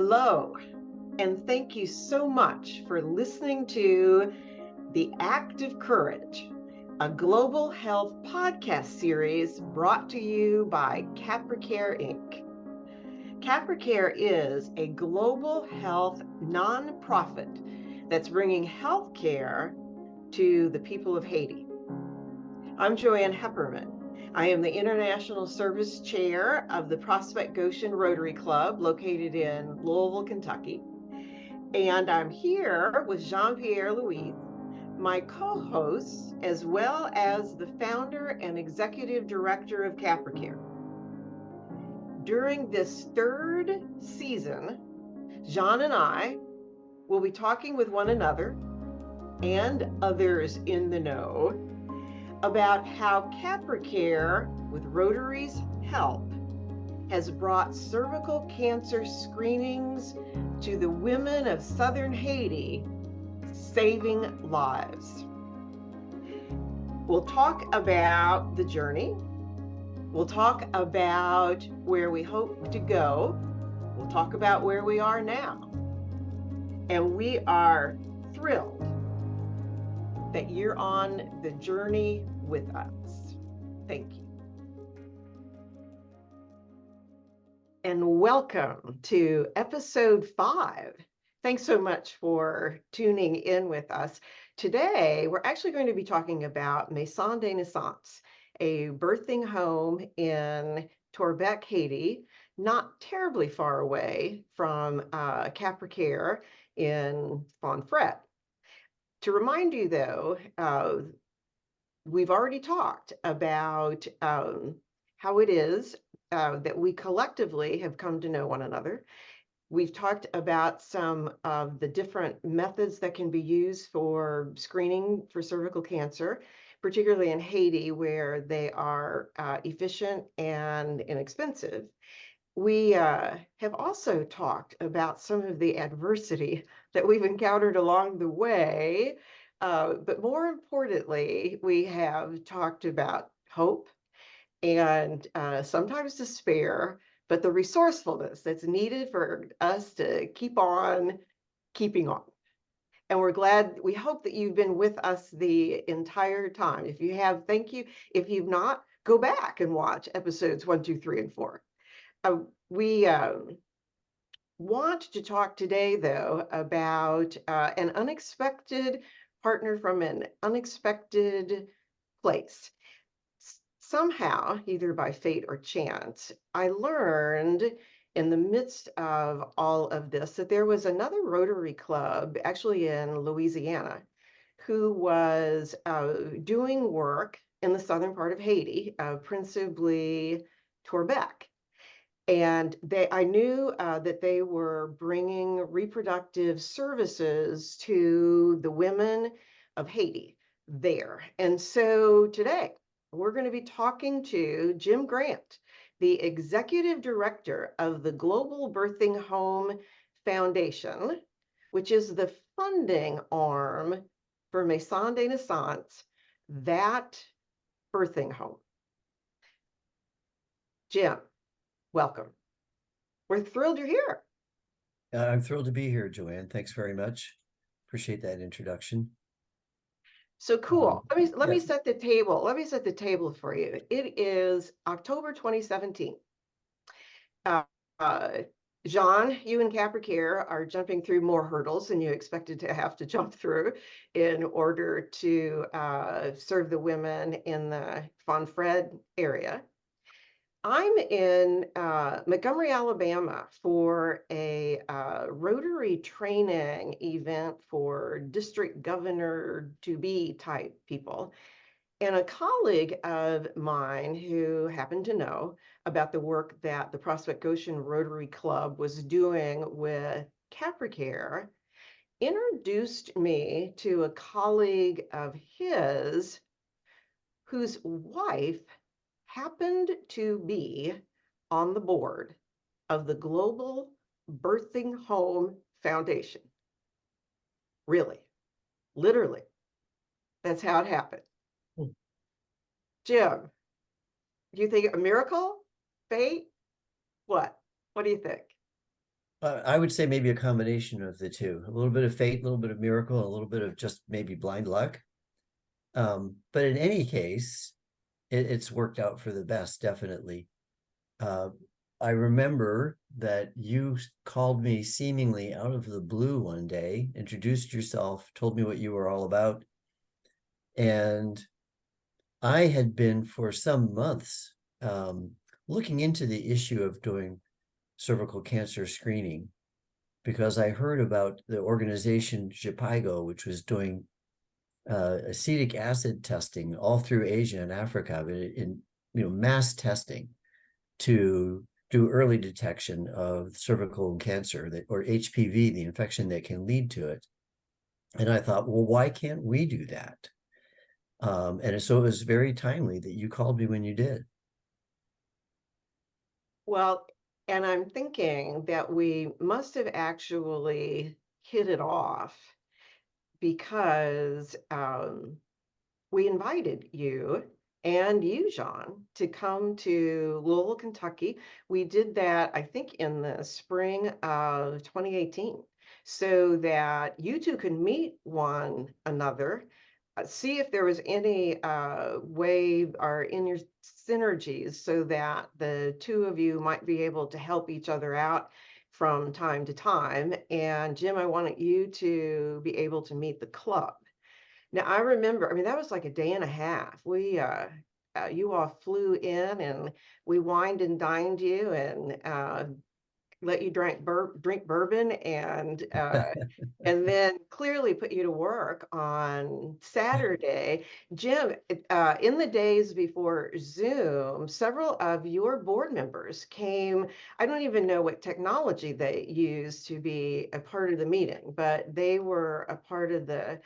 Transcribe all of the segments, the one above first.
Hello, and thank you so much for listening to The Act of Courage, a global health podcast series brought to you by Capracare, Inc. Capracare is a global health nonprofit that's bringing health care to the people of Haiti. I'm Joanne Hepperman. I am the International Service Chair of the Prospect Goshen Rotary Club located in Louisville, Kentucky. And I'm here with Jean-Pierre Louis, my co-host, as well as the founder and executive director of Capracare. During this third season, Jean and I will be talking with one another and others in the know about how Capracare, with Rotary's help, has brought cervical cancer screenings to the women of southern Haiti, saving lives. We'll talk about the journey. We'll talk about where we hope to go. We'll talk about where we are now. And we are thrilled that you're on the journey with us. Thank you. And welcome to episode 5. Thanks so much for tuning in with us. Today, we're actually going to be talking about Maison de Naissance, a birthing home in Torbeck, Haiti, not terribly far away from Capracare in Fonfret. To remind you, though, we've already talked about how it is that we collectively have come to know one another. We've talked about some of the different methods that can be used for screening for cervical cancer, particularly in Haiti, where they are efficient and inexpensive. We have also talked about some of the adversity that we've encountered along the way, but more importantly, we have talked about hope and sometimes despair, but the resourcefulness that's needed for us to keep on keeping on. And we hope that you've been with us the entire time. If you have, thank you. If you've not, go back and watch episodes 1, 2, 3, and 4. We want to talk today, though, about an unexpected partner from an unexpected place. Somehow, either by fate or chance, I learned in the midst of all of this that there was another Rotary Club, actually in Louisiana, who was doing work in the southern part of Haiti, principally Torbeck. And I knew that they were bringing reproductive services to the women of Haiti there. And so today, we're going to be talking to Jim Grant, the executive director of the Global Birthing Home Foundation, which is the funding arm for Maison de Naissance, that birthing home. Jim, welcome. We're thrilled you're here. I'm thrilled to be here, Joanne. Thanks very much. Appreciate that introduction. So cool. Let me set the table. Let me set the table for you. It is October 2017. Jean, you and Capracare are jumping through more hurdles than you expected to have to jump through in order to serve the women in the Fonfret area. I'm in Montgomery, Alabama for a Rotary training event for district governor-to-be type people. And a colleague of mine who happened to know about the work that the Prospect Goshen Rotary Club was doing with Capracare introduced me to a colleague of his whose wife happened to be on the board of the Global Birthing Home Foundation. Really, literally, that's how it happened. Jim, do you think a miracle? Fate? What? What do you think? I would say maybe a combination of the two, a little bit of fate, a little bit of miracle, a little bit of just maybe blind luck. But in any case, it's worked out for the best, definitely. Uh, I remember that you called me seemingly out of the blue one day, introduced yourself, told me what you were all about. And I had been for some months looking into the issue of doing cervical cancer screening because I heard about the organization GBHF, which was doing acetic acid testing all through Asia and Africa, in mass testing to do early detection of cervical cancer or HPV, the infection that can lead to it. And I thought, well, why can't we do that? And so it was very timely that you called me when you did. Well, and I'm thinking that we must have actually hit it off because we invited you and you, John, to come to Louisville, Kentucky. We did that, I think, in the spring of 2018, so that you two could meet one another, see if there was any way or in your synergies so that the two of you might be able to help each other out from time to time. And Jim, I wanted you to be able to meet the club. Now, I remember, I mean, that was like a day and a half. You all flew in and we wined and dined you and let you drink bourbon and then clearly put you to work on Saturday. Jim, in the days before Zoom, several of your board members came. I don't even know what technology they used to be a part of the meeting, but they were a part of the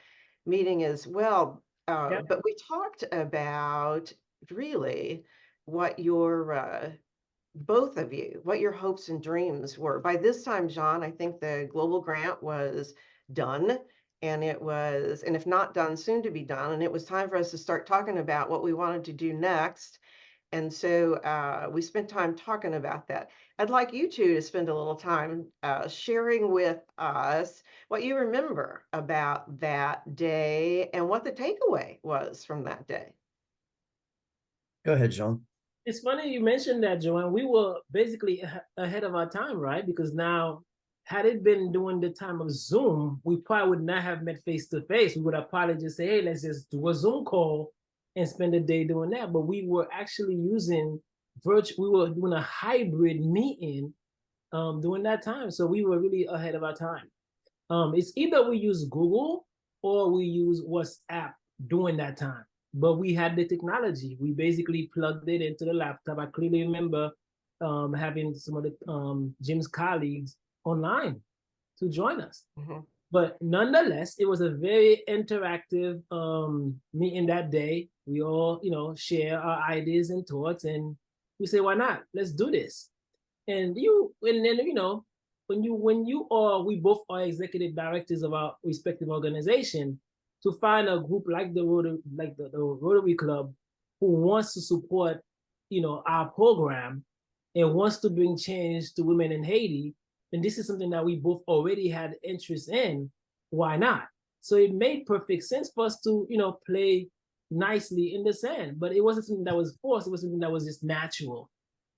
meeting as well. Yep. But we talked about really what your both of you, what your hopes and dreams were. By this time, John, I think the global grant was done, and if not done, soon to be done. And it was time for us to start talking about what we wanted to do next. And so we spent time talking about that. I'd like you two to spend a little time sharing with us what you remember about that day and what the takeaway was from that day. Go ahead, Jean. It's funny you mentioned that, Joanne. We were basically ahead of our time, right? Because now, had it been during the time of Zoom, we probably would not have met face to face. We would have probably just say, hey, let's just do a Zoom call and spend the day doing that. But we were actually using we were doing a hybrid meeting during that time. So we were really ahead of our time. It's either we use Google or we use WhatsApp during that time. But we had the technology. We basically plugged it into the laptop. I clearly remember having some of the Jim's colleagues online to join us. Mm-hmm. But nonetheless, it was a very interactive meeting that day. We all, share our ideas and thoughts, and we say, why not? Let's do this. And then, we both are executive directors of our respective organization, to find a group like the Rotary Club who wants to support, our program and wants to bring change to women in Haiti. And this is something that we both already had interest in. Why not? So it made perfect sense for us to, play nicely in the sand. But it wasn't something that was forced. It was something that was just natural.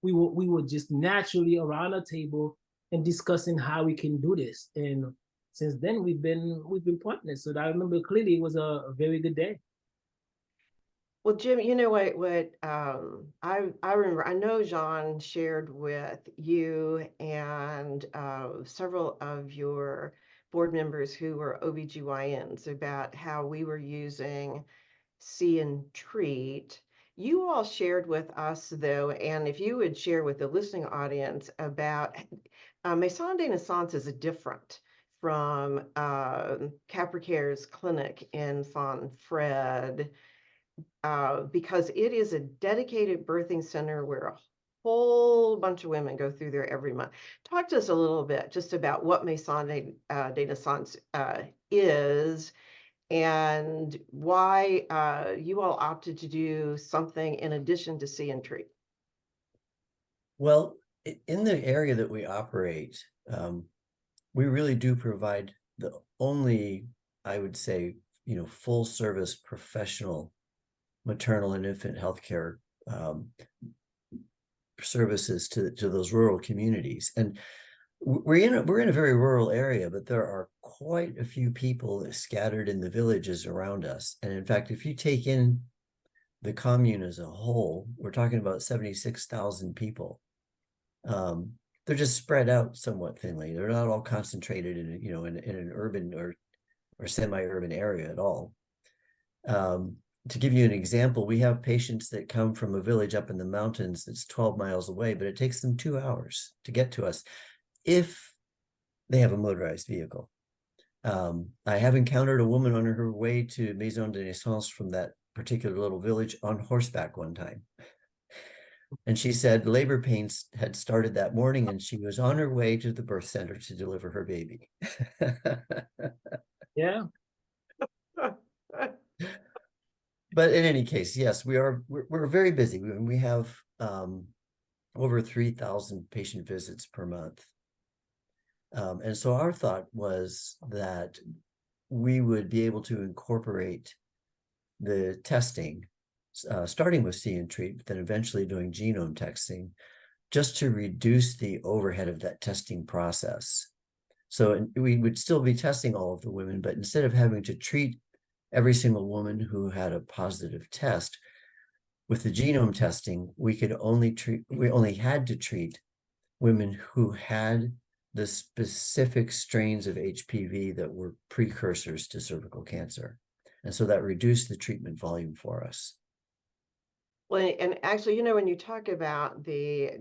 We were just naturally around a table and discussing how we can do this. And since then we've been partners. So I remember clearly it was a very good day. Well, Jim, you know what I remember, I know Jean shared with you and several of your board members who were OBGYNs about how we were using See and Treat. You all shared with us, though, and if you would share with the listening audience about Maison de Naissance is different from Capracare's clinic in San Fred, because it is a dedicated birthing center where a whole bunch of women go through there every month. Talk to us a little bit just about what Maison de Naissance is and why you all opted to do something in addition to See and Treat. Well, in the area that we operate, we really do provide the only, I would say, full service professional maternal and infant healthcare services to those rural communities. And we're in a very rural area, but there are quite a few people scattered in the villages around us. And in fact, if you take in the commune as a whole, we're talking about 76,000 people. They're just spread out somewhat thinly. They're not all concentrated in an urban or semi-urban area at all. To give you an example, we have patients that come from a village up in the mountains that's 12 miles away, but it takes them 2 hours to get to us if they have a motorized vehicle. I have encountered a woman on her way to Maison de Naissance from that particular little village on horseback one time. And she said labor pains had started that morning and she was on her way to the birth center to deliver her baby. Yeah. But in any case, yes, we're very busy. We have over 3,000 patient visits per month. And so our thought was that we would be able to incorporate the testing, starting with see and treat, but then eventually doing genome testing, just to reduce the overhead of that testing process. So we would still be testing all of the women, but instead of having to treat every single woman who had a positive test, with the genome testing, we only had to treat women who had the specific strains of HPV that were precursors to cervical cancer. And so that reduced the treatment volume for us. Well, and actually, when you talk about the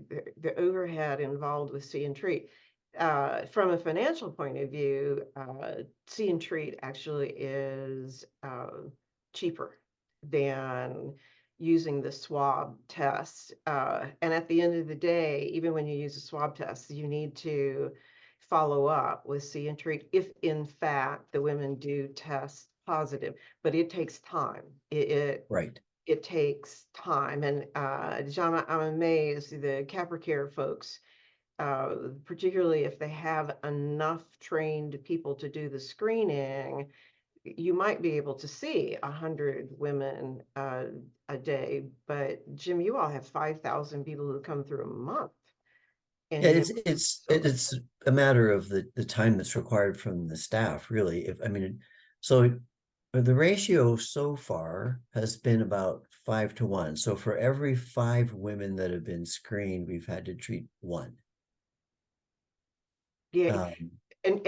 overhead involved with see and treat, from a financial point of view, see and treat actually is cheaper than using the swab test. And at the end of the day, even when you use a swab test, you need to follow up with see and treat if in fact the women do test positive, but it takes time. Right. It takes time. And John, I'm amazed the Capracare folks, particularly if they have enough trained people to do the screening, you might be able to see 100 women a day. But Jim, you all have 5,000 people who come through a month. And Yeah, it's a matter of the time that's required from the staff, really. So the ratio so far has been about 5 to 1. So for every 5 women that have been screened, we've had to treat 1. Yeah, and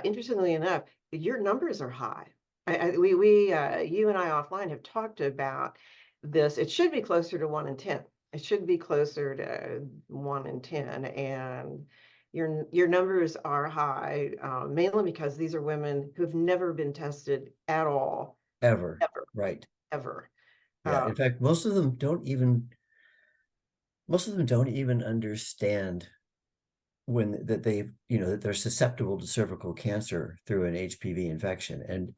interestingly enough, your numbers are high. We you and I offline have talked about this. It should be closer to 1 in 10. It should be closer to 1 in 10, and your numbers are high, mainly because these are women who've never been tested at all, Ever. ever, Right. ever. Yeah. In fact, most of them don't even understand that they're susceptible to cervical cancer through an HPV infection.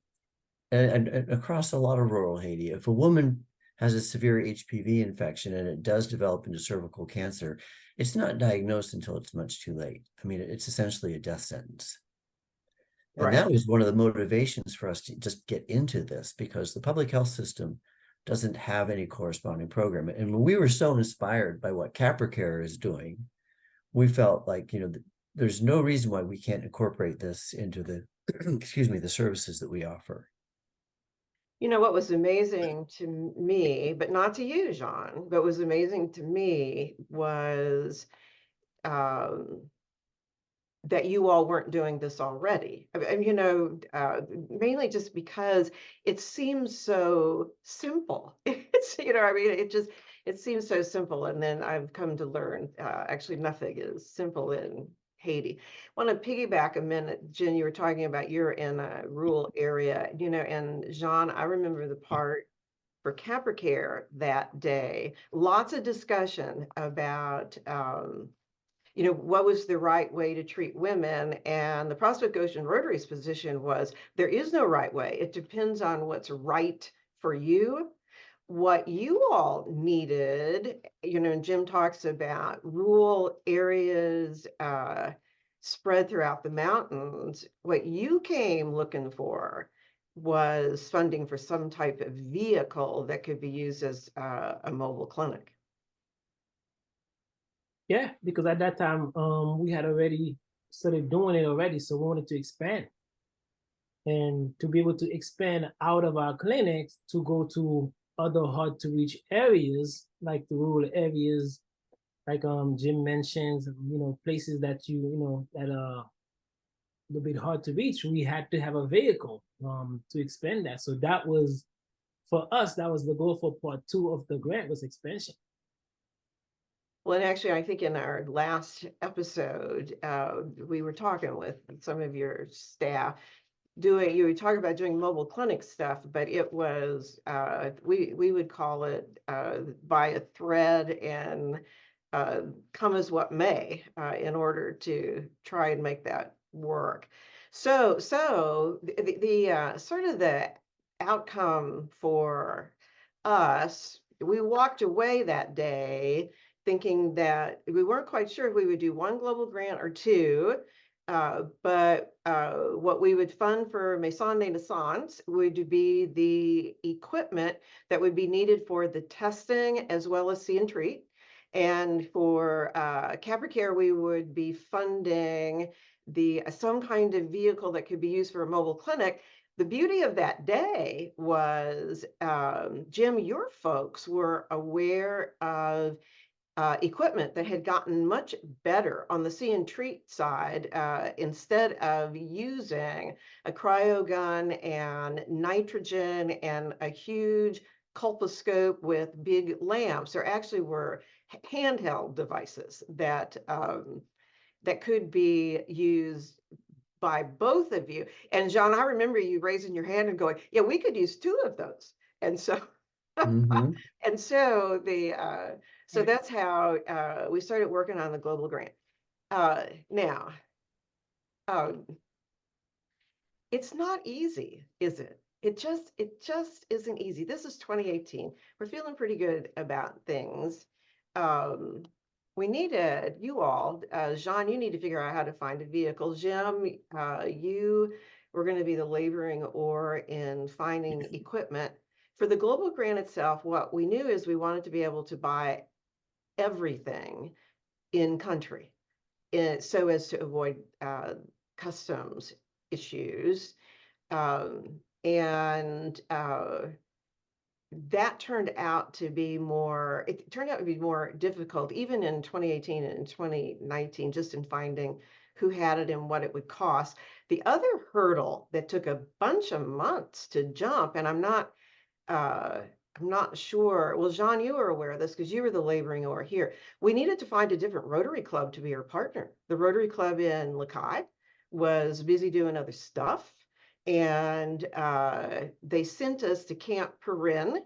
And across a lot of rural Haiti, if a woman has a severe HPV infection and it does develop into cervical cancer, it's not diagnosed until it's much too late. It's essentially a death sentence. And Right. that was one of the motivations for us to just get into this, because the public health system doesn't have any corresponding program. And when we were so inspired by what Capracare is doing, we felt like, there's no reason why we can't incorporate this into the, the services that we offer. What was amazing to me, but not to you, Jean, but was amazing to me was that you all weren't doing this already. Mainly just because it seems so simple. It seems so simple. And then I've come to learn, actually nothing is simple in Haiti. I want to piggyback a minute. Jen, you were talking about you're in a rural area, and Jean, I remember the part for Capracare that day, lots of discussion about, what was the right way to treat women. And the Prospect Goshen Rotary's position was there is no right way. It depends on what's right for you. what you all needed, and Jim talks about rural areas spread throughout the mountains. What you came looking for was funding for some type of vehicle that could be used as a mobile clinic. Yeah, because at that time, we had already started doing it already, so we wanted to expand. And to be able to expand out of our clinics to go to other hard to reach areas, like the rural areas, like Jim mentions, places that that are a little bit hard to reach, we had to have a vehicle to expand that. So that was, for us, that was the goal for part 2 of the grant, was expansion. Well, and actually, I think in our last episode, we were talking with some of your staff you were talking about doing mobile clinic stuff, but it was, we would call it by a thread and come as what may in order to try and make that work. So the sort of the outcome for us, we walked away that day thinking that we weren't quite sure if we would do 1 global grant or 2. But what we would fund for Maison de Naissance would be the equipment that would be needed for the testing as well as see and treat. And for Capracare, we would be funding some kind of vehicle that could be used for a mobile clinic. The beauty of that day was, Jim, your folks were aware of equipment that had gotten much better on the see and treat side. Instead of using a cryogun and nitrogen and a huge colposcope with big lamps, there actually were handheld devices that that could be used by both of you. And John, I remember you raising your hand and going, yeah, we could use 2 of those. And so and so so that's how we started working on the global grant. Now, it's not easy, is it? It just isn't easy. This is 2018. We're feeling pretty good about things. We needed, you all, Jean, you need to figure out how to find a vehicle. Jim, you were going to be the laboring oar in finding equipment. For the global grant itself, what we knew is we wanted to be able to buy everything in country, so as to avoid customs issues. And that turned out to be more difficult, even in 2018 and 2019, just in finding who had it and what it would cost. The other hurdle that took a bunch of months to jump, and I'm not sure. Well, Jean, you were aware of this because you were the laboring oar here. We needed to find a different Rotary Club to be our partner. The Rotary Club in Lakai was busy doing other stuff. And they sent us to Camp Perrin,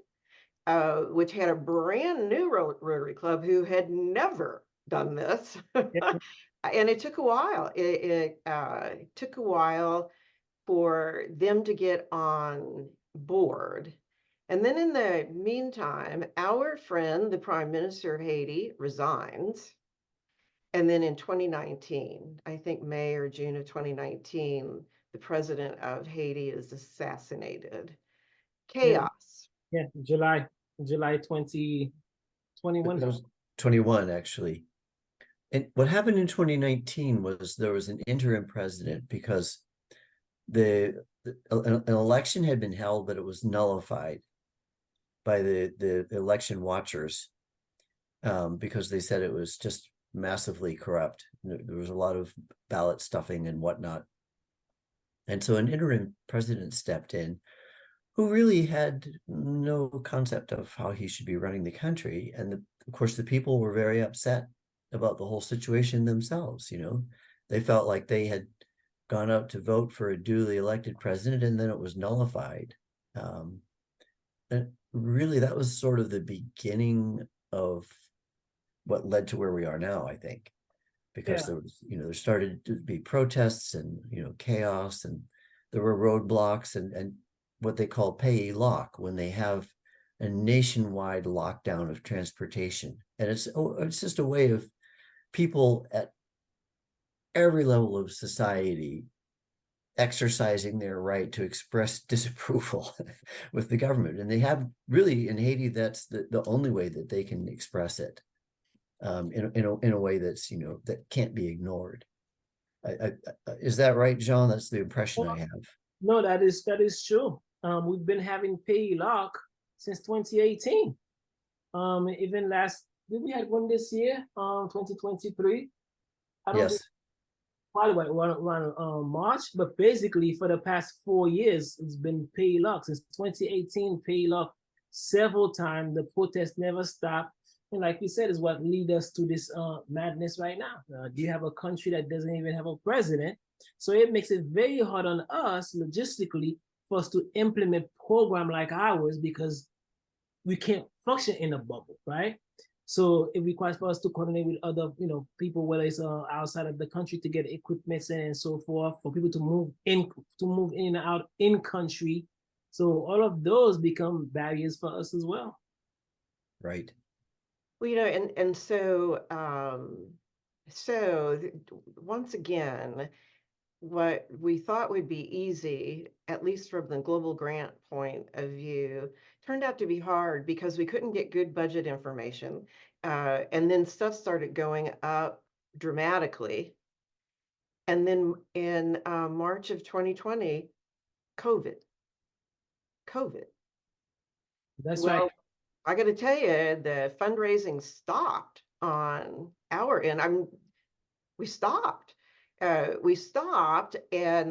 which had a brand new Rotary Club who had never done this. And it took a while. It took a while for them to get on board. And then in the meantime, our friend, the Prime Minister of Haiti, resigns. And then in 2019, I think May or June of 2019, the president of Haiti is assassinated. Chaos. Yeah, July 2021. That was 21, actually. And what happened in 2019 was there was an interim president because an election had been held, but it was nullified by the election watchers because they said it was just massively corrupt. There was a lot of ballot stuffing and whatnot. And so an interim president stepped in who really had no concept of how he should be running the country. And of course, the people were very upset about the whole situation themselves. They felt like they had gone out to vote for a duly elected president and then it was nullified. And really, that was sort of the beginning of what led to where we are now, I think, because there was, there started to be protests and, chaos, and there were roadblocks and what they call pays lock, when they have a nationwide lockdown of transportation. And it's just a way of people at every level of society exercising their right to express disapproval with the government. And they have really, in Haiti, that's the only way that they can express it, in a way that's, that can't be ignored. Is that right, Jean? That's the impression I have. No, that is true. We've been having pay lock since 2018. Even did we have one this year? 2023. I don't think Yes. probably around March, but basically for the past 4 years, it's been pay lock since 2018. Pay lock several times. The protest never stopped, and like we said, is what lead us to this madness right now. Do you have a country that doesn't even have a president? So it makes it very hard on us logistically for us to implement program like ours because we can't function in a bubble, right? So it requires for us to coordinate with other, people, whether it's outside of the country to get equipment and so forth, for people to move in and out in country. So all of those become barriers for us as well. Right. Well, and so once again, what we thought would be easy, at least from the global grant point of view, turned out to be hard because we couldn't get good budget information. And then stuff started going up dramatically. And then in March of 2020, COVID. That's right. I got to tell you, the fundraising stopped on our end. We stopped. And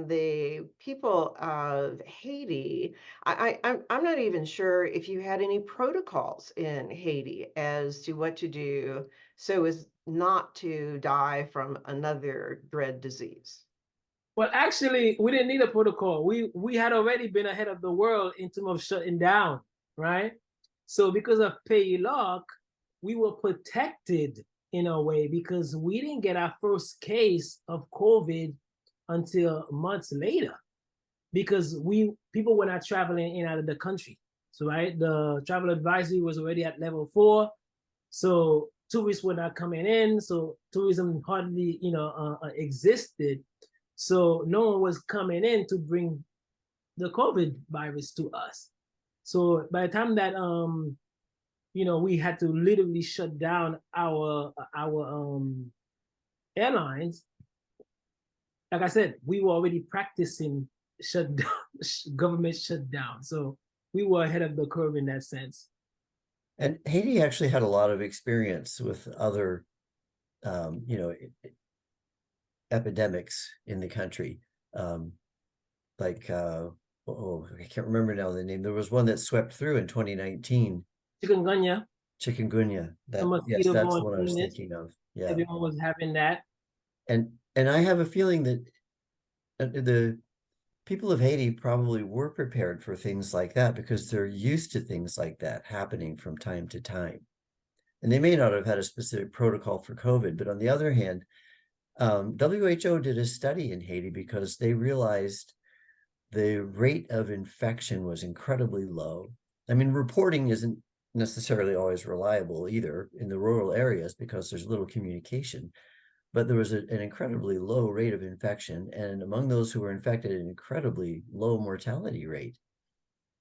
the people of Haiti, I'm not even sure if you had any protocols in Haiti as to what to do so as not to die from another dread disease. Well, actually, we didn't need a protocol. We had already been ahead of the world in terms of shutting down, right? So because of pay lock, we were protected in a way because we didn't get our first case of COVID until months later because people were not traveling in and out of the country. So right, the travel advisory was already at level 4. So tourists were not coming in. So tourism hardly, existed. So no one was coming in to bring the COVID virus to us. So by the time that we had to literally shut down our airlines, like I said, we were already practicing shutdown, government shutdown. So we were ahead of the curve in that sense. And Haiti actually had a lot of experience with other, epidemics in the country. Like, I can't remember now the name. There was one that swept through in 2019. Chikungunya. Yes, that's the one I was thinking of. Yeah. Everyone was having that. And I have a feeling that the people of Haiti probably were prepared for things like that because they're used to things like that happening from time to time. And they may not have had a specific protocol for COVID, but on the other hand, WHO did a study in Haiti because they realized the rate of infection was incredibly low. I mean, reporting isn't necessarily always reliable either in the rural areas because there's little communication, but there was an incredibly low rate of infection. And among those who were infected, an incredibly low mortality rate.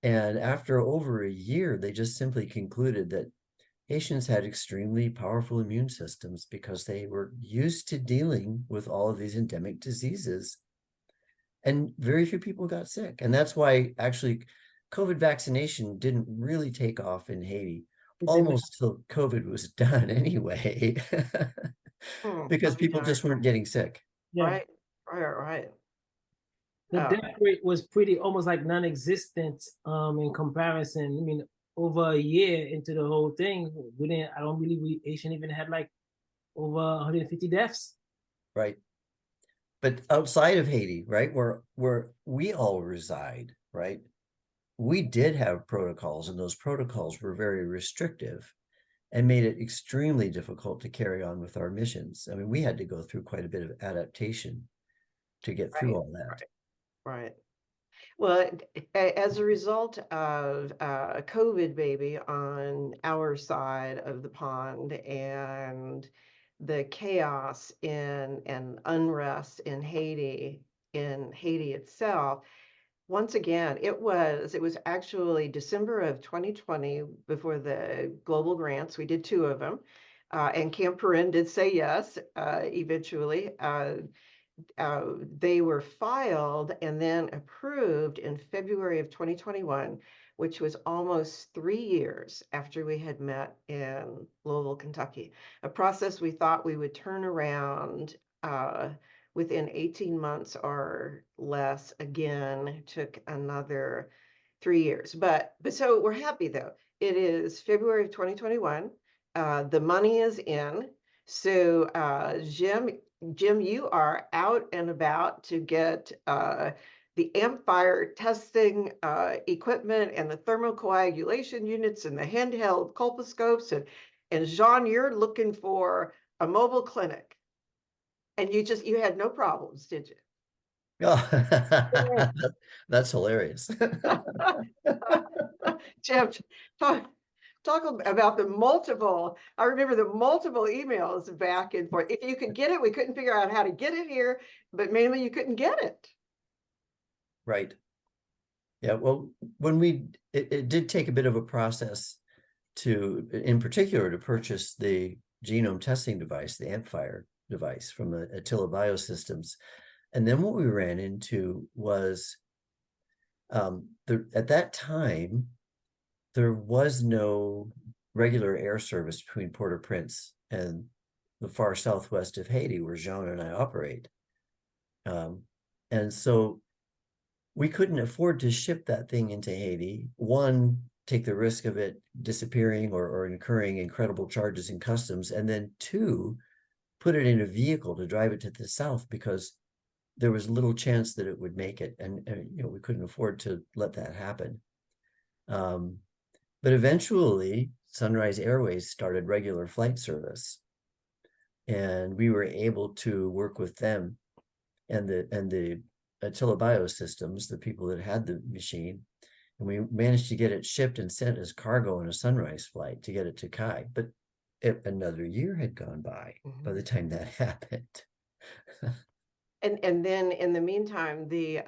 And after over a year, they just simply concluded that Haitians had extremely powerful immune systems because they were used to dealing with all of these endemic diseases. And very few people got sick. And that's why actually COVID vaccination didn't really take off in Haiti almost till COVID was done anyway, because people just weren't getting sick. Yeah. Right. The death rate was pretty almost like non-existent in comparison. I mean, over a year into the whole thing, I don't believe Asian even had like over 150 deaths. Right. But outside of Haiti, right, where we all reside, right, we did have protocols, and those protocols were very restrictive and made it extremely difficult to carry on with our missions. I mean, we had to go through quite a bit of adaptation to get through all that. Right. Well, as a result of COVID, baby, on our side of the pond, and the chaos and unrest in Haiti itself, once again, it was actually December of 2020 before the global grants. We did two of them, and Camp Perin did say yes eventually. They were filed and then approved in February of 2021, which was almost 3 years after we had met in Louisville, Kentucky. A process we thought we would turn around within 18 months or less. Again, took another 3 years. But so we're happy though. It is February of 2021. The money is in. So Jim, you are out and about to get the amplifier testing equipment and the thermocoagulation units and the handheld colposcopes, and Jean, you're looking for a mobile clinic, and you had no problems, did you? Oh, that's hilarious. Jim, talk about the multiple. I remember the multiple emails back and forth. If you could get it, we couldn't figure out how to get it here, but mainly you couldn't get it. Right. Yeah. Well, it did take a bit of a process in particular, to purchase the genome testing device, the amplifier device from Attila Biosystems. And then what we ran into was at that time, there was no regular air service between Port-au-Prince and the far southwest of Haiti, where Jean and I operate. And so we couldn't afford to ship that thing into Haiti. One, take the risk of it disappearing or incurring incredible charges in customs. And then two, put it in a vehicle to drive it to the south, because there was little chance that it would make it. And we couldn't afford to let that happen. But eventually, Sunrise Airways started regular flight service, and we were able to work with them and the Attila Biosystems, the people that had the machine, and we managed to get it shipped and sent as cargo on a Sunrise flight to get it to Kai. But another year had gone by the time that happened. And then in the meantime, the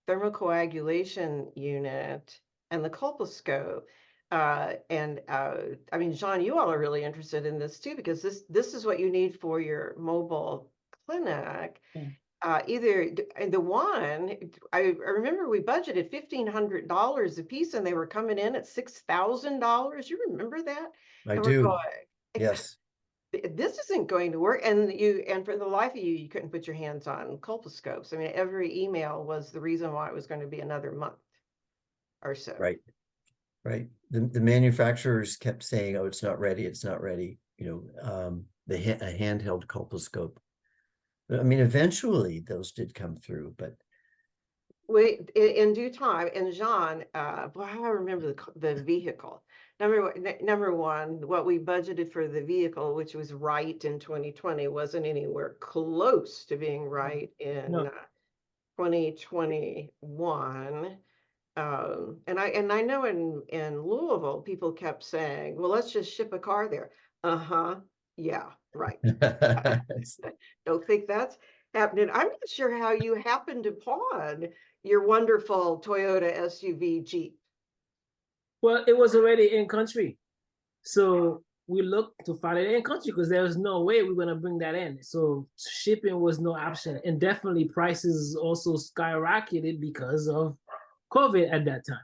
thermocoagulation unit and the colposcope. I mean, Jean, you all are really interested in this too, because this is what you need for your mobile clinic. Either the one, I remember we budgeted $1,500 a piece, and they were coming in at $6,000. You remember that? I do. Yes. This isn't going to work. And for the life of you couldn't put your hands on colposcopes. I mean, every email was the reason why it was going to be another month or so. Right. The manufacturers kept saying, "Oh, it's not ready. It's not ready." A handheld colposcope. I mean, eventually those did come through, but in due time. And Jean, I remember the vehicle. Number one, what we budgeted for the vehicle, which was right in 2020, wasn't anywhere close to being right in 2021. And I know in Louisville, people kept saying, "Well, let's just ship a car there." Yeah, right. Don't think that's happening. I'm not sure how you happened to pawn your wonderful Toyota SUV Jeep. Well, it was already in country. So we looked to find it in country because there was no way we were going to bring that in. So shipping was no option. And definitely prices also skyrocketed because of COVID at that time.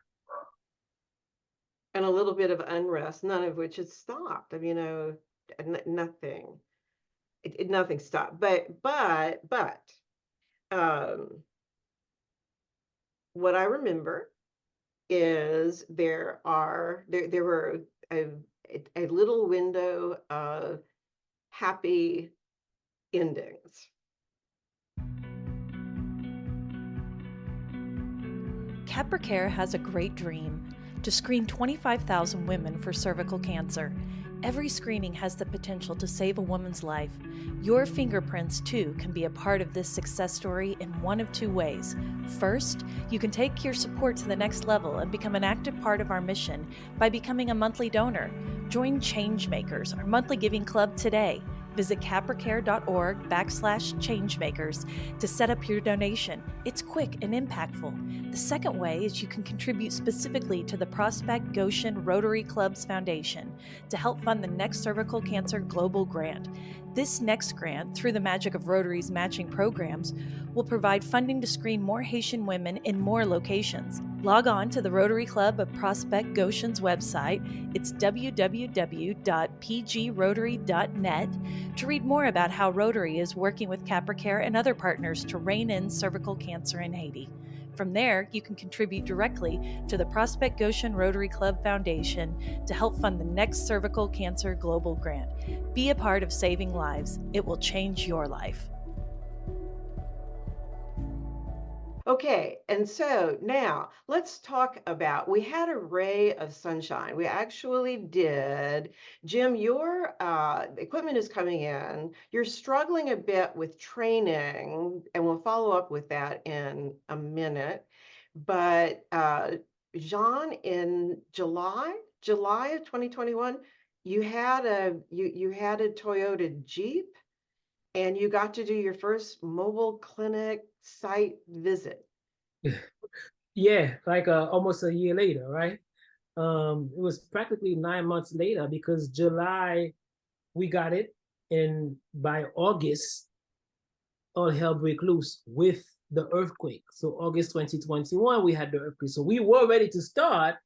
And a little bit of unrest, none of which has stopped. I mean, nothing. Nothing stopped. But what I remember is there were a little window of happy endings. Capracare has a great dream: to screen 25,000 women for cervical cancer. Every screening has the potential to save a woman's life. Your fingerprints, too, can be a part of this success story in one of two ways. First, you can take your support to the next level and become an active part of our mission by becoming a monthly donor. Join Changemakers, our monthly giving club, today. Visit capracare.org/changemakers to set up your donation. It's quick and impactful. The second way is you can contribute specifically to the Prospect Goshen Rotary Club's Foundation to help fund the next cervical cancer global grant. This next grant, through the magic of Rotary's matching programs, will provide funding to screen more Haitian women in more locations. Log on to the Rotary Club of Prospect Goshen's website. It's www.pgrotary.net to read more about how Rotary is working with Capracare and other partners to rein in cervical cancer in Haiti. From there, you can contribute directly to the Prospect Goshen Rotary Club Foundation to help fund the next cervical cancer global grant. Be a part of saving lives. It will change your life. Okay, and so now let's talk about, we had a ray of sunshine. We actually did. Jim, your equipment is coming in. You're struggling a bit with training, and we'll follow up with that in a minute. But Jean, in July of 2021, you had a Toyota Jeep, and you got to do your first mobile clinic site visit. Yeah, like almost a year later, right? It was practically 9 months later, because July we got it, and by August all hell break loose with the earthquake. So August 2021 we had the earthquake, so we were ready to start,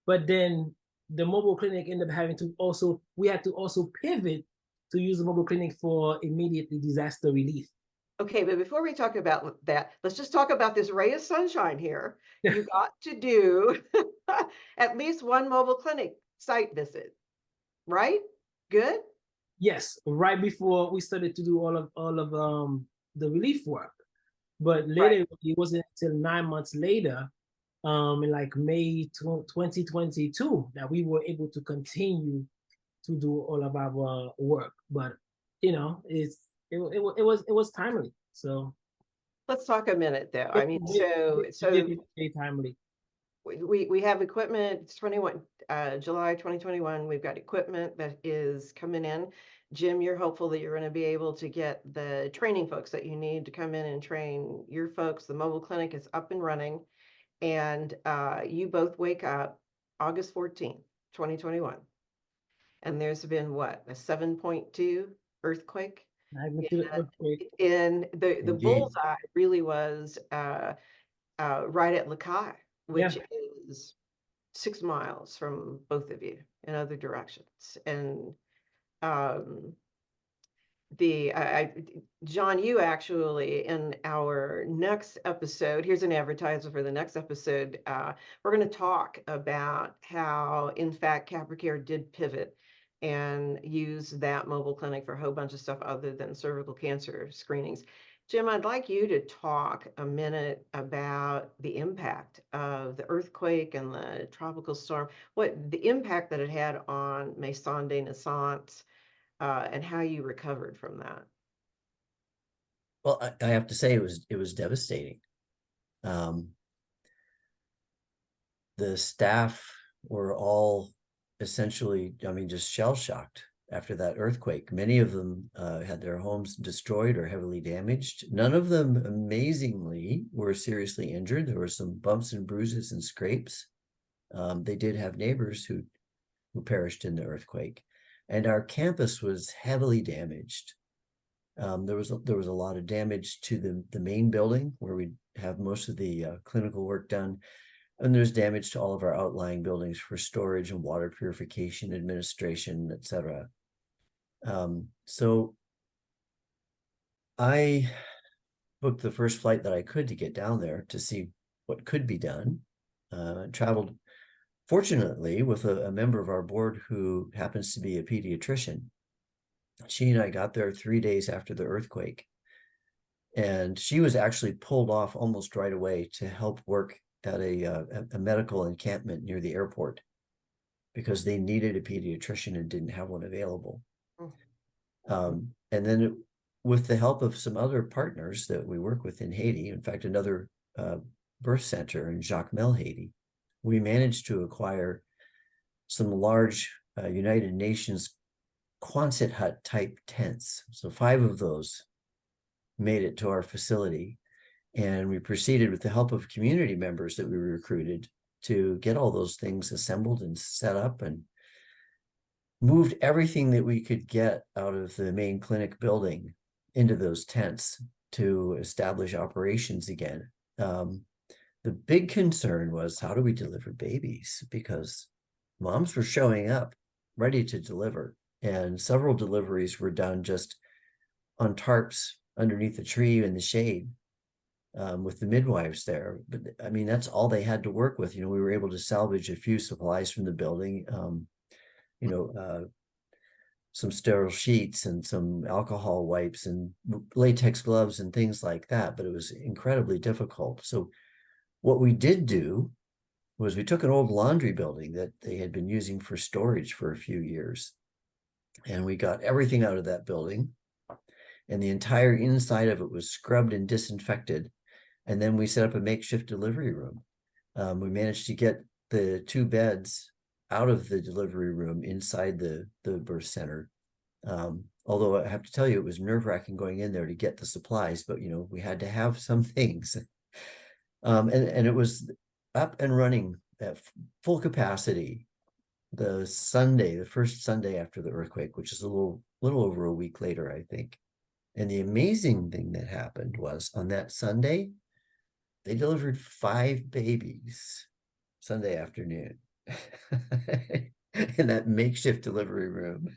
but then the mobile clinic ended up having to also, we had to also pivot to use the mobile clinic for immediately disaster relief. Okay, but before we talk about that, let's just talk about this ray of sunshine here. You got to do at least one mobile clinic site visit, right? Good? Yes, right before we started to do all of the relief work. But later, it wasn't until 9 months later, in like May 2022, that we were able to continue to do all of our work. But you know, it was timely. So let's talk a minute though. I mean, so timely. We have equipment. It's July 2021. We've got equipment that is coming in. Jim, you're hopeful that you're going to be able to get the training folks that you need to come in and train your folks. The mobile clinic is up and running, and you both wake up August 14th, 2021. And there's been what, a 7.2 earthquake? And the bullseye really was right at Lakai, which is 6 miles from both of you in other directions. And John, you actually, in our next episode, here's an advertiser for the next episode, we're going to talk about how, in fact, Capracare did pivot and use that mobile clinic for a whole bunch of stuff other than cervical cancer screenings. Jim, I'd like you to talk a minute about the impact of the earthquake and the tropical storm, what the impact that it had on Maison de Naissance, and how you recovered from that. Well, I have to say it was devastating. The staff were all essentially, I mean, just shell-shocked after that earthquake. Many of them had their homes destroyed or heavily damaged. None of them, amazingly, were seriously injured. There were some bumps and bruises and scrapes. They did have neighbors who perished in the earthquake. And our campus was heavily damaged. There was a lot of damage to the main building where we have most of the clinical work done. And there's damage to all of our outlying buildings for storage and water purification, administration, etc. So I booked the first flight that I could to get down there to see what could be done. Traveled, fortunately, with a member of our board who happens to be a pediatrician. She and I got there 3 days after the earthquake. And she was actually pulled off almost right away to help work at a medical encampment near the airport. because they needed a pediatrician and didn't have one available. Mm. And then with the help of some other partners that we work with in Haiti, in fact, another birth center in Jacmel, Haiti, we managed to acquire some large United Nations Quonset hut type tents. So 5 of those made it to our facility. And we proceeded with the help of community members that we recruited to get all those things assembled and set up, and moved everything that we could get out of the main clinic building into those tents to establish operations again. The big concern was, how do we deliver babies? Because moms were showing up ready to deliver, and several deliveries were done just on tarps underneath a tree in the shade, with the midwives there. But I mean, that's all they had to work with. We were able to salvage a few supplies from the building, some sterile sheets and some alcohol wipes and latex gloves and things like that. But it was incredibly difficult. So what we did do was we took an old laundry building that they had been using for storage for a few years, and we got everything out of that building, and the entire inside of it was scrubbed and disinfected. And then we set up a makeshift delivery room. We managed to get the 2 beds out of the delivery room inside the birth center. Although I have to tell you, it was nerve-wracking going in there to get the supplies, but we had to have some things. And it was up and running at full capacity the first Sunday after the earthquake, which is a little over a week later, I think. And the amazing thing that happened was, on that Sunday, they delivered 5 babies Sunday afternoon in that makeshift delivery room.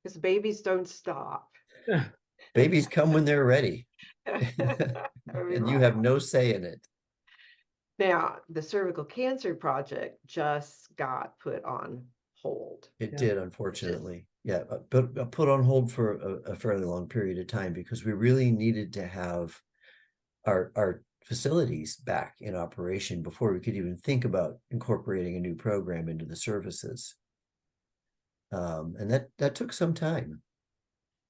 Because babies don't stop. Babies come when they're ready. And you have no say in it. Now, the cervical cancer project just got put on hold. It did, unfortunately. Yeah, but put on hold for a fairly long period of time, because we really needed to have our facilities back in operation before we could even think about incorporating a new program into the services. And that took some time.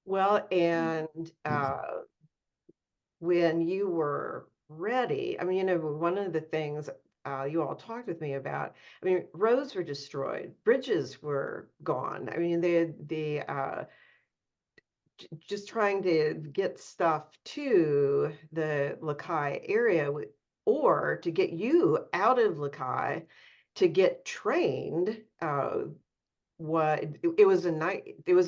Well, and when you were ready, I mean, one of the things you all talked with me about, I mean, roads were destroyed, bridges were gone. I mean, just trying to get stuff to the Lakai area, or to get you out of Lakai to get trained. It was a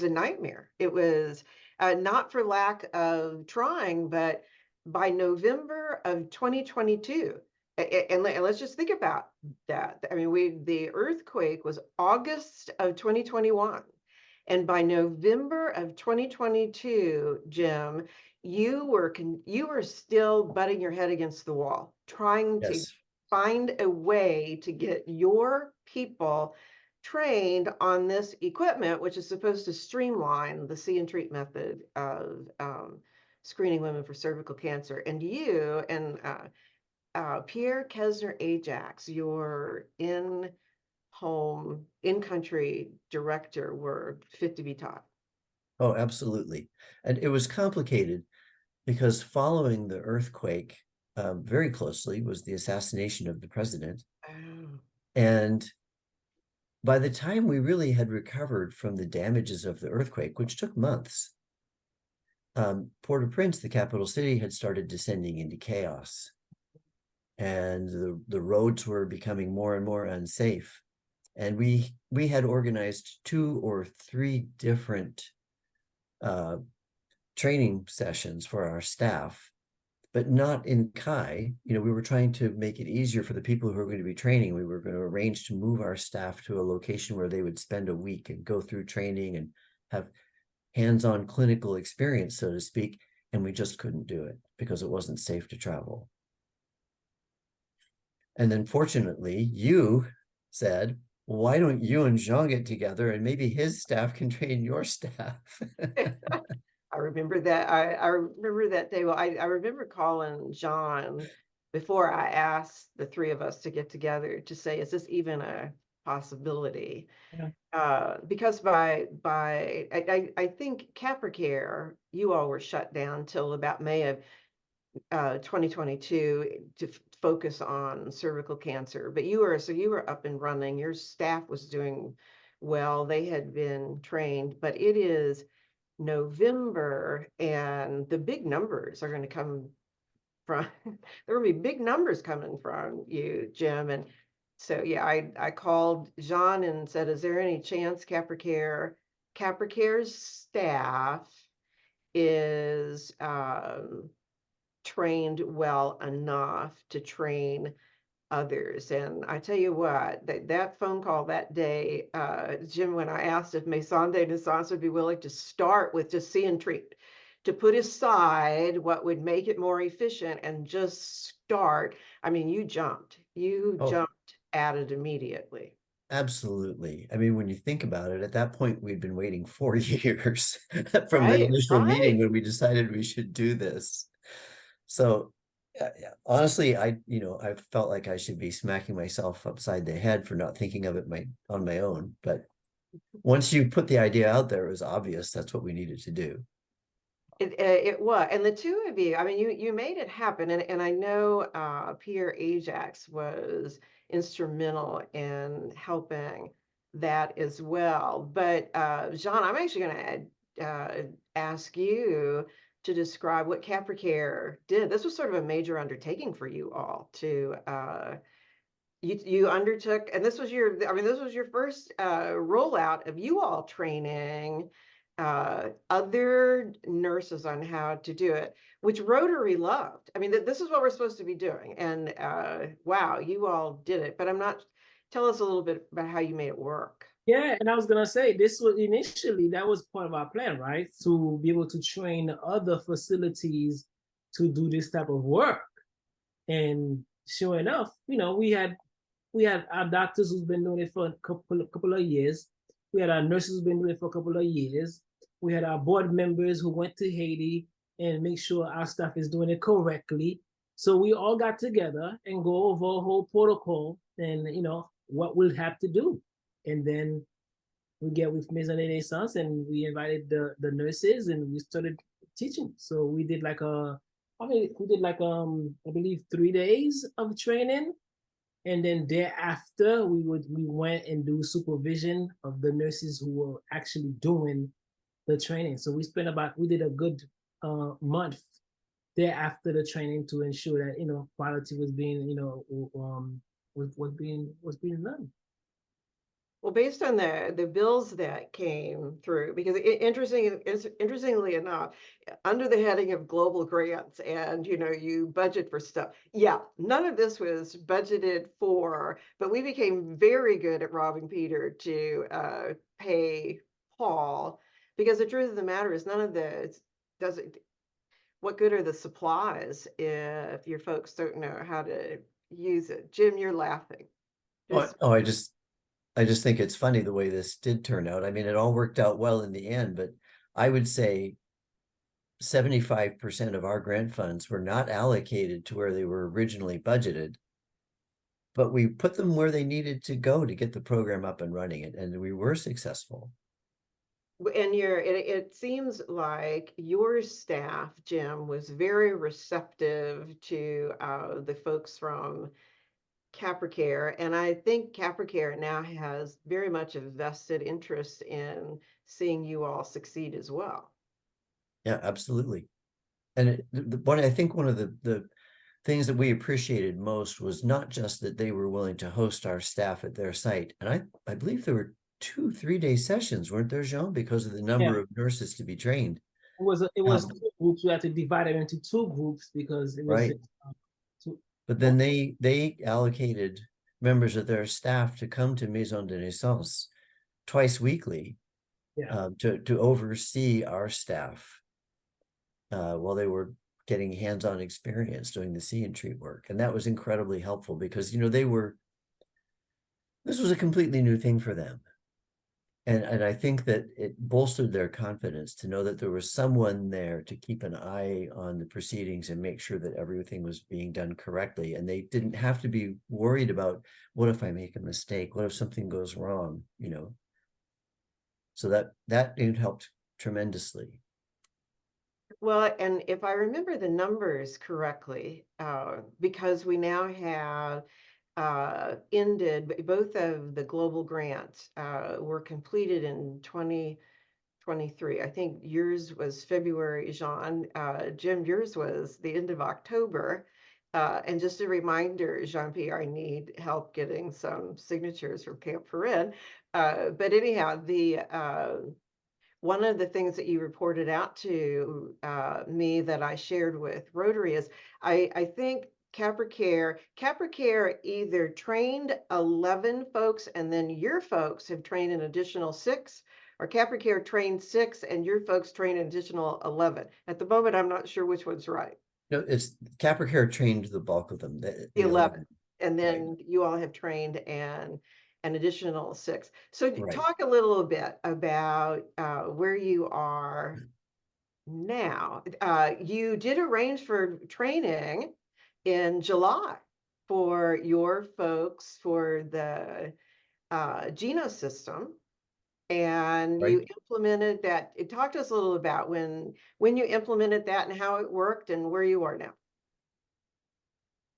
nightmare. It was not for lack of trying, but by November of 2022, and let's just think about that. I mean, the earthquake was August of 2021. And by November of 2022, Jim, you were still butting your head against the wall, trying to find a way to get your people trained on this equipment, which is supposed to streamline the see and treat method of screening women for cervical cancer. And you and Pierre Kesner Ajax, your in-country director, were fit to be taught. Oh, absolutely. And it was complicated because following the earthquake, very closely was the assassination of the president. Oh. And by the time we really had recovered from the damages of the earthquake, which took months, Port-au-Prince, the capital city, had started descending into chaos. And the roads were becoming more and more unsafe. And we had organized 2 or 3 different training sessions for our staff, but not in Kai. We were trying to make it easier for the people who were going to be training. We were going to arrange to move our staff to a location where they would spend a week and go through training and have hands-on clinical experience, so to speak. And we just couldn't do it because it wasn't safe to travel. And then fortunately, you said, why don't you and Jean get together and maybe his staff can train your staff? I remember that. I remember that day. Well, I remember calling Jean before I asked the 3 of us to get together to say, is this even a possibility. Yeah. Because I think Capracare, you all were shut down till about May of 2022 to focus on cervical cancer, but you were up and running. Your staff was doing well. They had been trained, but it is November, and the big numbers are going to come from. There will be big numbers coming from you, Jim, and so yeah, I called Jean and said, "Is there any chance Capracare's staff is trained well enough to train others?" And I tell you what, that phone call that day, Jim, when I asked if Maison de Naissance would be willing to start with just see and treat, to put aside what would make it more efficient and just start, I mean, you jumped at it immediately. Absolutely. I mean, when you think about it, at that point, we'd been waiting 4 years from the Right, initial right. meeting when we decided we should do this. So honestly, I felt like I should be smacking myself upside the head for not thinking of it on my own. But once you put the idea out there, it was obvious that's what we needed to do. It was, and the two of you, I mean, you made it happen, and I know Pierre Ajax was instrumental in helping that as well. But Jean, I'm actually going to ask you to describe what Capracare did. This was sort of a major undertaking for you all to you undertook, and this was your first rollout of you all training other nurses on how to do it, which Rotary loved. I mean, this is what we're supposed to be doing, and wow, you all did it. But tell us a little bit about how you made it work. Yeah, and I was gonna say this was initially that was part of our plan, right? To be able to train other facilities to do this type of work. And sure enough, we had our doctors who've been doing it for a couple of years. We had our nurses who've been doing it for a couple of years. We had our board members who went to Haiti and make sure our staff is doing it correctly. So we all got together and go over a whole protocol and what we'll have to do. And then we get with Maison de Naissance and we invited the nurses and we started teaching. So we did I believe 3 days of training. And then thereafter, we went and do supervision of the nurses who were actually doing the training. So we did a good month thereafter the training to ensure that quality was being was being done. Well, based on the bills that came through, because interestingly enough, under the heading of global grants and, you budget for stuff. Yeah, none of this was budgeted for, but we became very good at robbing Peter to pay Paul, because the truth of the matter is what good are the supplies if your folks don't know how to use it? Jim, you're laughing. I just think it's funny the way this did turn out. I mean, it all worked out well in the end, but I would say 75% of our grant funds were not allocated to where they were originally budgeted, but we put them where they needed to go to get the program up and running, and we were successful. And it seems like your staff, Jim, was very receptive to the folks from Capracare, and I think Capracare now has very much a vested interest in seeing you all succeed as well. Yeah, absolutely. And I think one of the things that we appreciated most was not just that they were willing to host our staff at their site, and I believe there were 2-3 day sessions, weren't there, Jean, because of the number of nurses to be trained. It was 2 groups. We had to divide them into 2 groups because it was right. But then they allocated members of their staff to come to Maison de Naissance twice weekly to oversee our staff while they were getting hands-on experience doing the see and treat work. And that was incredibly helpful because, this was a completely new thing for them. And I think that it bolstered their confidence to know that there was someone there to keep an eye on the proceedings and make sure that everything was being done correctly. And they didn't have to be worried about, what if I make a mistake? What if something goes wrong? So that it helped tremendously. Well, and if I remember the numbers correctly, because we now have ended, both of the global grants were completed in 2023. I think yours was February, Jean. Jim, yours was the end of October. And just a reminder, Jean-Pierre, I need help getting some signatures from Camp Perin. But anyhow, one of the things that you reported out to me that I shared with Rotary is I think Capracare either trained 11 folks and then your folks have trained an additional 6, or Capracare trained 6 and your folks trained an additional 11. At the moment, I'm not sure which one's right. No, it's Capracare trained the bulk of them. The 11. And then right. you all have trained an additional 6. So Right. talk a little bit about where you are now. You did arrange for training in July for your folks for the Geno system, and Right. you implemented that. Talk to us a little about when you implemented that and how it worked and where you are now.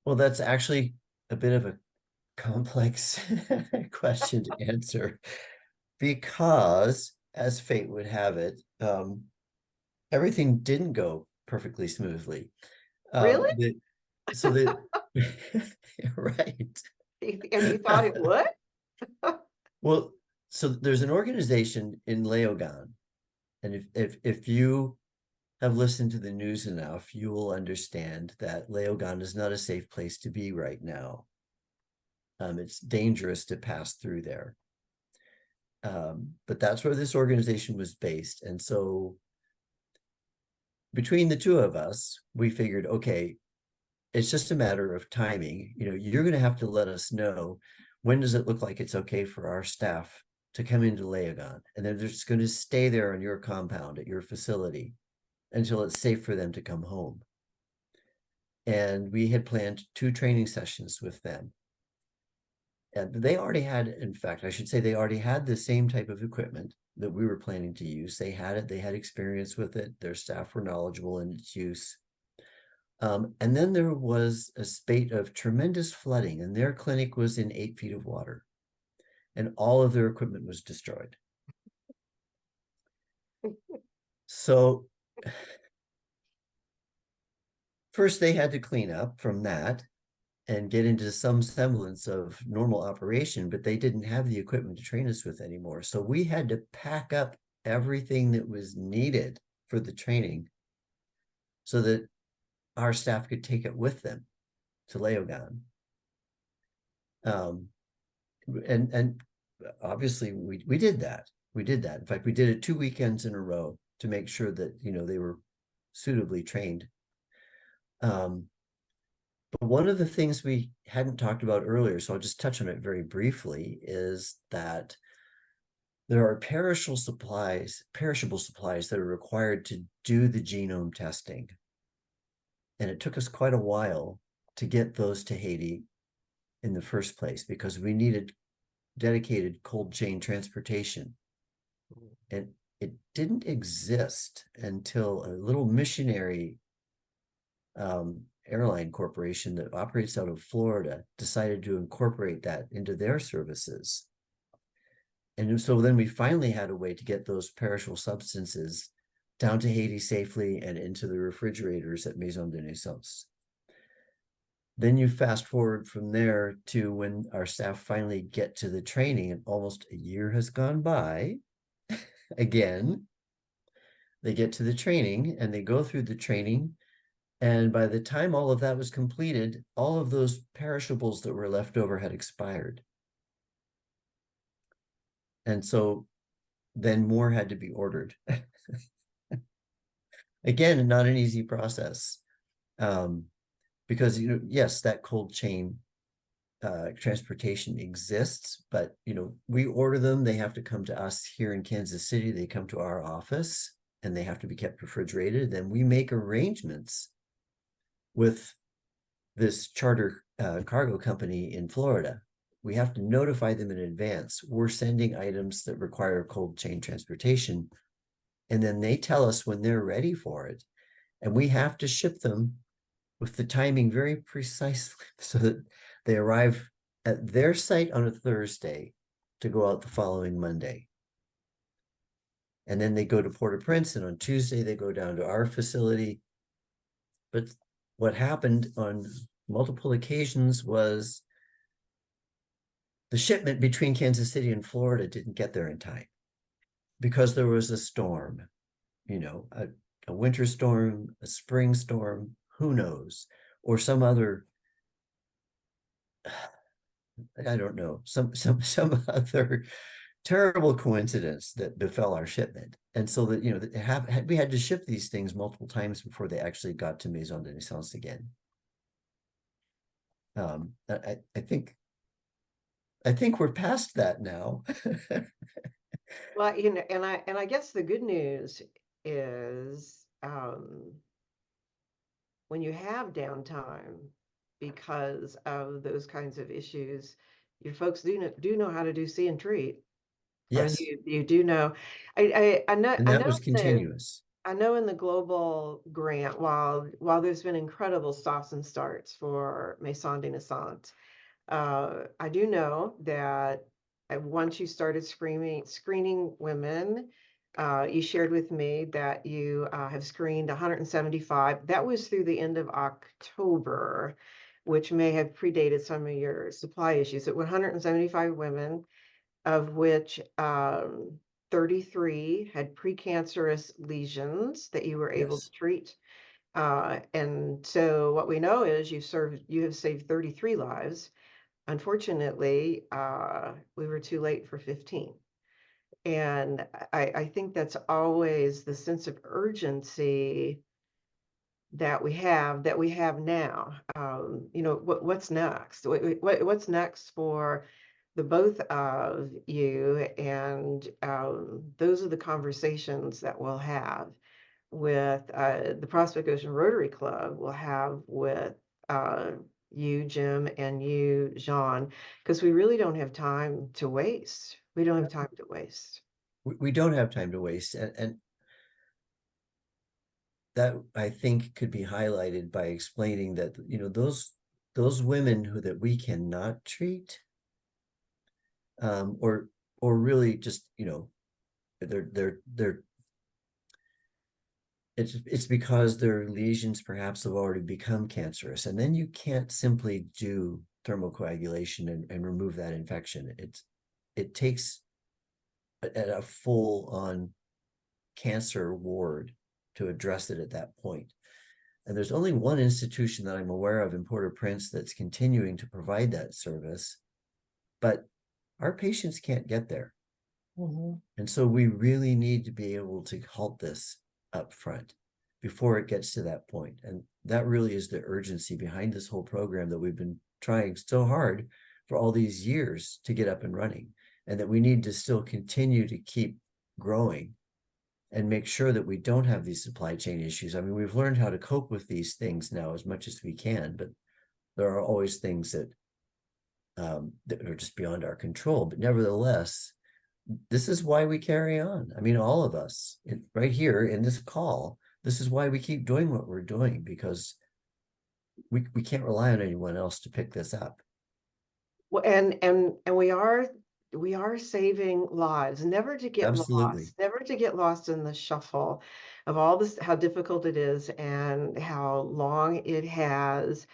Well, that's actually a bit of a complex question to answer, because as fate would have it, everything didn't go perfectly smoothly. Really? Right. And you thought it would? Well, so there's an organization in Leogan, and if you have listened to the news enough, you will understand that Leogan is not a safe place to be right now. It's dangerous to pass through there. But that's where this organization was based. And so between the two of us, we figured, okay, it's just a matter of timing. You're going to have to let us know, when does it look like it's okay for our staff to come into Leogan? And then they're just going to stay there on your compound at your facility until it's safe for them to come home. And we had planned 2 training sessions with them. And they already had, in fact, I should say, they already had the same type of equipment that we were planning to use. They had it, they had experience with it, their staff were knowledgeable in its use. And then there was a spate of tremendous flooding, and their clinic was in 8 feet of water, and all of their equipment was destroyed. So first they had to clean up from that and get into some semblance of normal operation, but they didn't have the equipment to train us with anymore. So we had to pack up everything that was needed for the training so that our staff could take it with them to Leogan. And obviously we did that. We did that. In fact, we did it 2 weekends in a row to make sure that, they were suitably trained. But one of the things we hadn't talked about earlier, so I'll just touch on it very briefly, is that there are perishable supplies that are required to do the genome testing. And it took us quite a while to get those to Haiti in the first place, because we needed dedicated cold chain transportation. And it didn't exist until a little missionary airline corporation that operates out of Florida decided to incorporate that into their services. And so then we finally had a way to get those perishable substances down to Haiti safely and into the refrigerators at Maison de Naissance. Then you fast forward from there to when our staff finally get to the training, and almost a year has gone by. Again, they get to the training and they go through the training. And by the time all of that was completed, all of those perishables that were left over had expired. And so then more had to be ordered. Again, not an easy process. Because, yes, that cold chain transportation exists, but we order them. They have to come to us here in Kansas City. They come to our office and they have to be kept refrigerated. Then we make arrangements with this charter cargo company in Florida. We have to notify them in advance. We're sending items that require cold chain transportation, and then they tell us when they're ready for it, and we have to ship them with the timing very precisely so that they arrive at their site on a Thursday to go out the following Monday. And then they go to Port-au-Prince, and on Tuesday they go down to our facility. But what happened on multiple occasions was the shipment between Kansas City and Florida didn't get there in time because there was a storm, a winter storm, a spring storm, who knows, or some other, I don't know, some other terrible coincidence that befell our shipment. And so that, we had to ship these things multiple times before they actually got to Maison de Naissance again. I think we're past that now. Well, and I guess the good news is when you have downtime because of those kinds of issues, your folks do know how to do see and treat. Yes. I mean, you do know. I know. And that was continuous. I know in the global grant, while there's been incredible stops and starts for Maison de Naissance, I do know that once you started screening women, you shared with me that you have screened 175. That was through the end of October, which may have predated some of your supply issues. At 175 women, of which 33 had precancerous lesions that you were able to treat. And so what we know is you have saved 33 lives. Unfortunately, we were too late for 15. And I think that's always the sense of urgency that we have now. What's next? What's next for the both of you? And those are the conversations that we'll have with the Prospect Goshen Rotary Club. We'll have with you, Jim, and you, Jean, because we really don't have time to waste. We don't have time to waste. We don't have time to waste. And that, I think, could be highlighted by explaining that, those women that we cannot treat, or really just, it's because their lesions perhaps have already become cancerous, and then you can't simply do thermocoagulation and remove that infection. It takes a full-on cancer ward to address it at that point. And there's only one institution that I'm aware of in Port-au-Prince that's continuing to provide that service, but our patients can't get there. Mm-hmm. And so we really need to be able to halt this up front before it gets to that point. And that really is the urgency behind this whole program that we've been trying so hard for all these years to get up and running, and that we need to still continue to keep growing and make sure that we don't have these supply chain issues. I mean, we've learned how to cope with these things now as much as we can, but there are always things that are just beyond our control. But nevertheless, this is why we carry on. I mean, all of us right here in this call, this is why we keep doing what we're doing, because we can't rely on anyone else to pick this up. Well, and we are saving lives, never to get lost in the shuffle of all this, how difficult it is and how long it has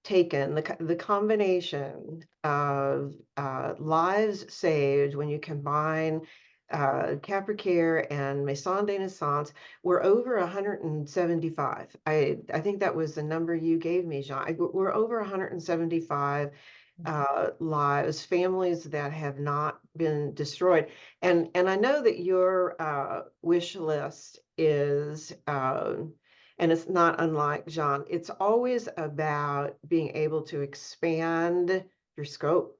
taken. The combination of lives saved when you combine Capracare and Maison de Naissance, we're over 175. I think that was the number you gave me, Jean. We're over 175 lives, families that have not been destroyed. And I know that your wish list is, and it's not unlike Jean, it's always about being able to expand your scope.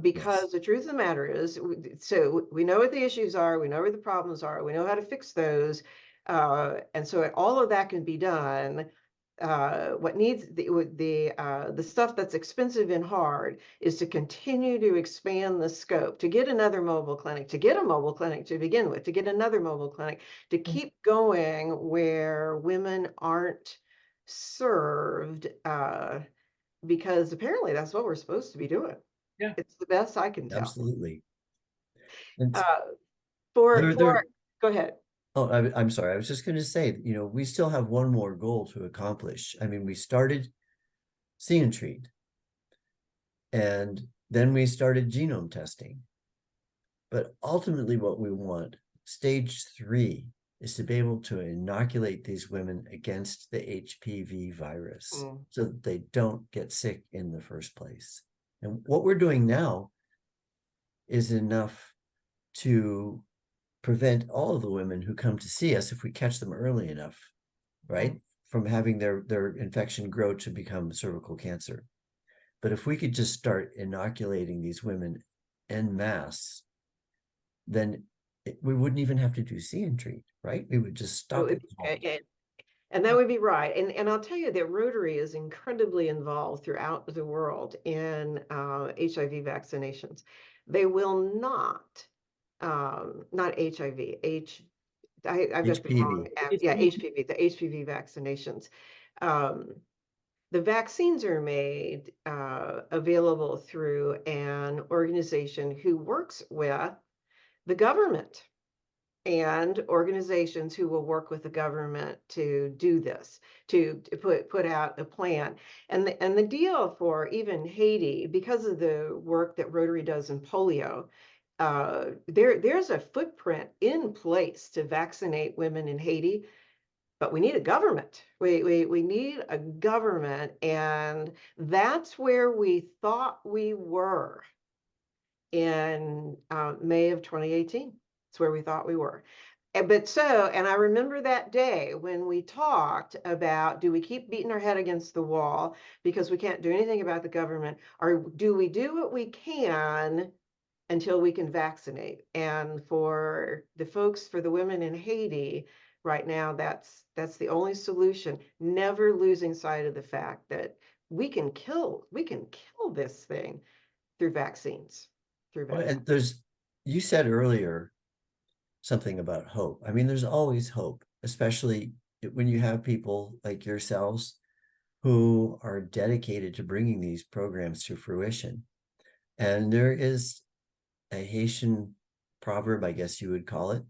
Because the truth of the matter is, so we know what the issues are, we know where the problems are, we know how to fix those. And so all of that can be done. What needs the stuff that's expensive and hard is to continue to expand the scope, to get another mobile clinic, to get a mobile clinic to begin with, to get another mobile clinic, to keep going where women aren't served, because apparently that's what we're supposed to be doing. Yeah. It's the best I can tell. Absolutely. And Go ahead. Oh, I'm sorry. I was just going to say, we still have one more goal to accomplish. I mean, we started see and treat, and then we started genome testing. But ultimately what we want, stage 3, is to be able to inoculate these women against the HPV virus so that they don't get sick in the first place. And what we're doing now is enough to prevent all of the women who come to see us, if we catch them early enough, right, from having their infection grow to become cervical cancer. But if we could just start inoculating these women en masse, then we wouldn't even have to do see and treat, right? We would just stop it. And that would be right. And I'll tell you that Rotary is incredibly involved throughout the world in HIV vaccinations. They will not HIV, I've got the wrong, HPV, the HPV vaccinations. The vaccines are made available through an organization who works with the government and organizations who will work with the government to do this, to put out a plan. And the deal for even Haiti, because of the work that Rotary does in polio, there's a footprint in place to vaccinate women in Haiti, but we need a government. We need a government, and that's where we thought we were in May of 2018. It's where we thought we were. And I remember that day when we talked about, do we keep beating our head against the wall because we can't do anything about the government, or do we do what we can until we can vaccinate? And for the women in Haiti right now, that's the only solution. Never losing sight of the fact that we can kill this thing through vaccines. And you said earlier something about hope. I mean, there's always hope, especially when you have people like yourselves who are dedicated to bringing these programs to fruition. And there is a Haitian proverb, I guess you would call it,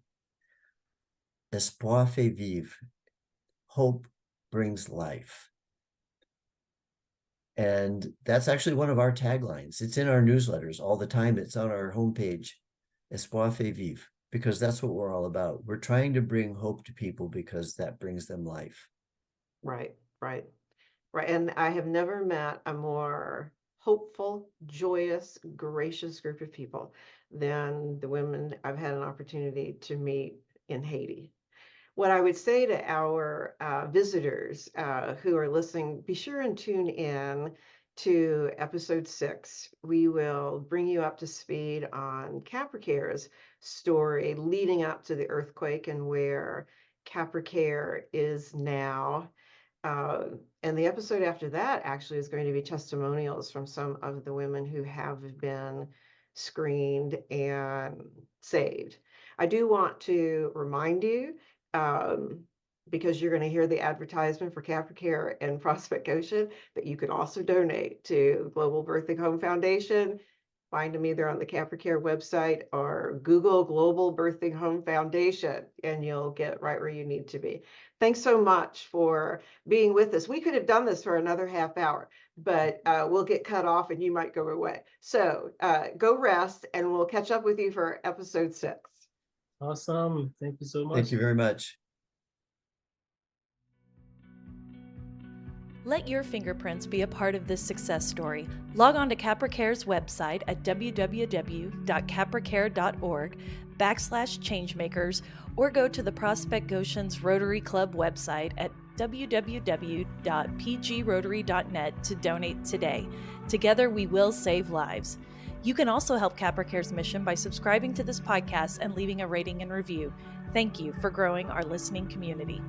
espoir fait vivre. Hope brings life. And that's actually one of our taglines. It's in our newsletters all the time. It's on our homepage, espoir fait vivre, because that's what we're all about. We're trying to bring hope to people because that brings them life. Right. And I have never met a more hopeful, joyous, gracious group of people than the women I've had an opportunity to meet in Haiti. What I would say to our visitors who are listening, be sure and tune in to episode 6. We will bring you up to speed on Capracare's story leading up to the earthquake and where Capracare is now. And the episode after that actually is going to be testimonials from some of the women who have been screened and saved. I do want to remind you, because you're going to hear the advertisement for Capracare and Prospect Goshen, that you can also donate to Global Birthing Home Foundation. Find them either on the Capracare website or Google Global Birthing Home Foundation, and you'll get right where you need to be. Thanks so much for being with us. We could have done this for another half hour, but we'll get cut off and you might go away. So go rest, and we'll catch up with you for episode 6. Awesome. Thank you so much. Thank you very much. Let your fingerprints be a part of this success story. Log on to Capracare's website at www.capracare.org/changemakers, or go to the Prospect Goshen's Rotary Club website at www.pgrotary.net to donate today. Together, we will save lives. You can also help Capracare's mission by subscribing to this podcast and leaving a rating and review. Thank you for growing our listening community.